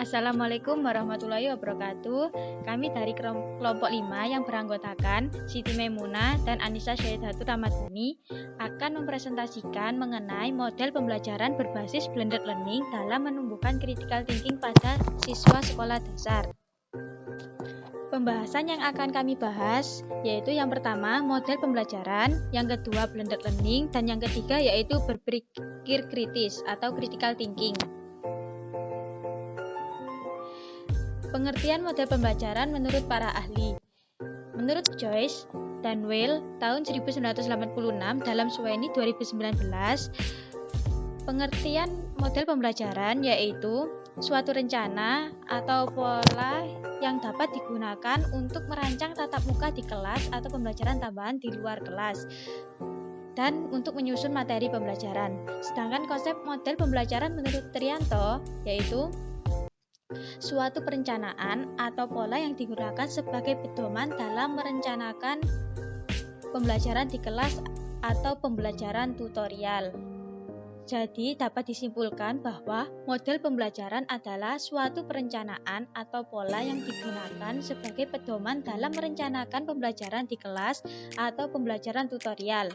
Assalamualaikum warahmatullahi wabarakatuh. Kami dari kelompok 5 yang beranggotakan Siti Maimunah dan Anissa Syahidatul Ramadhani akan mempresentasikan mengenai model pembelajaran berbasis blended learning dalam menumbuhkan critical thinking pada siswa sekolah dasar. Pembahasan yang akan kami bahas yaitu yang pertama model pembelajaran, yang kedua blended learning, dan yang ketiga yaitu berpikir kritis atau critical thinking. Pengertian model pembelajaran menurut para ahli. Menurut Joyce dan Weil tahun 1986 dalam Suweni 2019, pengertian model pembelajaran yaitu suatu rencana atau pola yang dapat digunakan untuk merancang tatap muka di kelas atau pembelajaran tambahan di luar kelas dan untuk menyusun materi pembelajaran. Sedangkan konsep model pembelajaran menurut Trianto yaitu suatu perencanaan atau pola yang digunakan sebagai pedoman dalam merencanakan pembelajaran di kelas atau pembelajaran tutorial. Jadi dapat disimpulkan bahwa model pembelajaran adalah suatu perencanaan atau pola yang digunakan sebagai pedoman dalam merencanakan pembelajaran di kelas atau pembelajaran tutorial.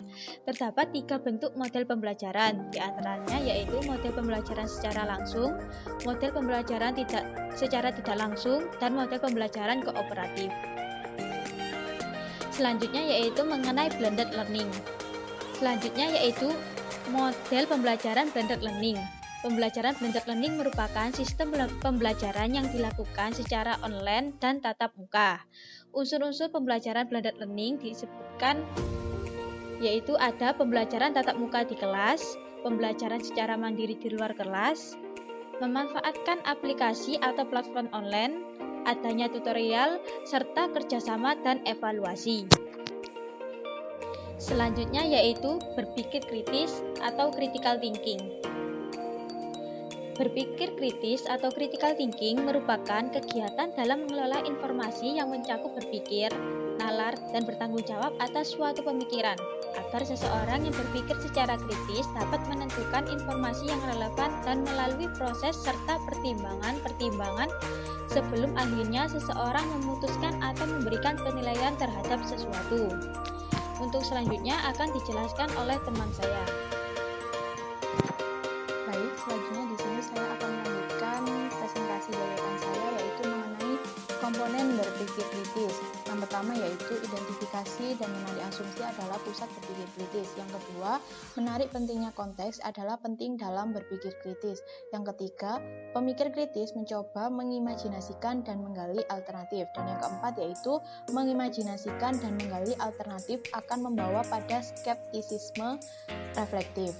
Terdapat 3 bentuk model pembelajaran, di antaranya yaitu model pembelajaran secara langsung, model pembelajaran secara tidak langsung, dan model pembelajaran kooperatif. Selanjutnya yaitu mengenai blended learning. Selanjutnya yaitu model pembelajaran blended learning. Pembelajaran blended learning merupakan sistem pembelajaran yang dilakukan secara online dan tatap muka. Unsur-unsur pembelajaran blended learning disebutkan yaitu ada pembelajaran tatap muka di kelas, pembelajaran secara mandiri di luar kelas, memanfaatkan aplikasi atau platform online, adanya tutorial, serta kerjasama dan evaluasi. Selanjutnya yaitu berpikir kritis atau critical thinking. Berpikir kritis atau critical thinking merupakan kegiatan dalam mengelola informasi yang mencakup berpikir, nalar, dan bertanggung jawab atas suatu pemikiran, agar seseorang yang berpikir secara kritis dapat menentukan informasi yang relevan dan melalui proses serta pertimbangan-pertimbangan sebelum akhirnya seseorang memutuskan atau memberikan penilaian terhadap sesuatu. Untuk selanjutnya akan dijelaskan oleh teman saya. Baik, selanjutnya di sini saya akan melanjutkan presentasi dari rekan saya yaitu mengenai komponen berpikir kritis. Yang pertama yaitu identifikasi dan menarik asumsi adalah pusat berpikir kritis. Yang kedua, menarik pentingnya konteks adalah penting dalam berpikir kritis. Yang ketiga, pemikir kritis mencoba mengimajinasikan dan menggali alternatif. Dan yang keempat yaitu mengimajinasikan dan menggali alternatif akan membawa pada skeptisisme reflektif.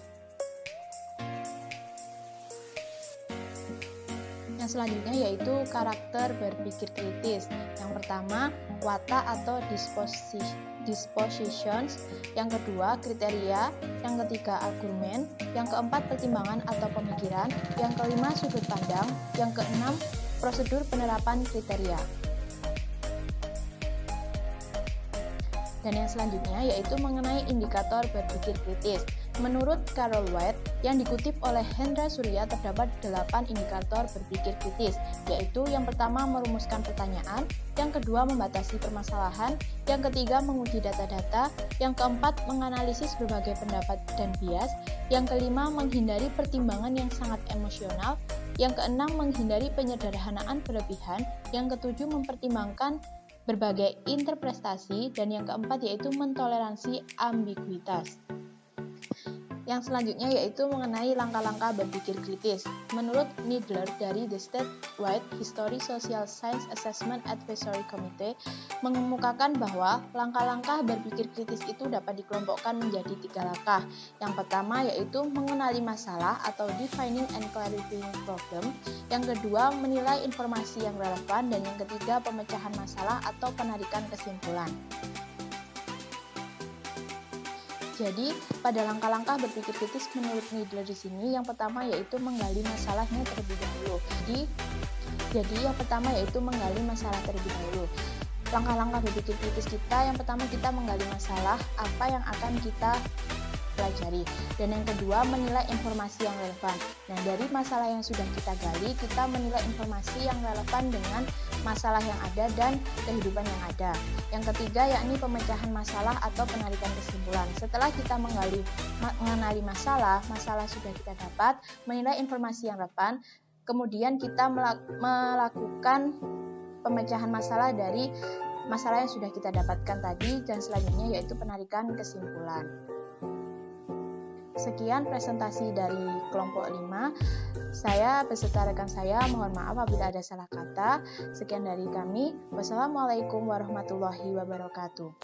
Yang selanjutnya yaitu karakter berpikir kritis. Yang pertama, watak atau dispositions. Yang kedua, kriteria. Yang ketiga, argumen. Yang keempat, pertimbangan atau pemikiran. Yang kelima, sudut pandang. Yang keenam, prosedur penerapan kriteria. Dan yang selanjutnya yaitu mengenai indikator berpikir kritis. Menurut Carol White yang dikutip oleh Hendra Surya terdapat 8 indikator berpikir kritis, yaitu yang pertama merumuskan pertanyaan, yang kedua membatasi permasalahan, yang ketiga menguji data-data, yang keempat menganalisis berbagai pendapat dan bias, yang kelima menghindari pertimbangan yang sangat emosional, yang keenam menghindari penyederhanaan berlebihan, yang ketujuh mempertimbangkan berbagai interpretasi, dan yang keempat yaitu mentoleransi ambiguitas. Yang selanjutnya yaitu mengenai langkah-langkah berpikir kritis. Menurut Needler dari The Statewide History Social Science Assessment Advisory Committee mengemukakan bahwa langkah-langkah berpikir kritis itu dapat dikelompokkan menjadi 3 langkah. Yang pertama yaitu mengenali masalah atau defining and clarifying problem. Yang kedua menilai informasi yang relevan, dan yang ketiga pemecahan masalah atau penarikan kesimpulan. Jadi, pada langkah-langkah berpikir kritis menurut Needler di sini, yang pertama yaitu menggali masalahnya terlebih dahulu. Jadi yang pertama yaitu menggali masalah terlebih dahulu. Langkah-langkah berpikir kritis kita, yang pertama kita menggali masalah, apa yang akan kita pelajari. Dan yang kedua, menilai informasi yang relevan. Nah, dari masalah yang sudah kita gali, kita menilai informasi yang relevan dengan masalah yang ada dan kehidupan yang ada. Yang ketiga, yakni pemecahan masalah atau penarikan kesimpulan. Setelah kita mengenali masalah sudah kita dapat, menilai informasi yang relevan, kemudian kita melakukan pemecahan masalah dari masalah yang sudah kita dapatkan tadi, dan selanjutnya yaitu penarikan kesimpulan. Sekian presentasi dari kelompok 5. Saya beserta rekan saya mohon maaf apabila ada salah kata. Sekian dari kami. Wassalamualaikum warahmatullahi wabarakatuh.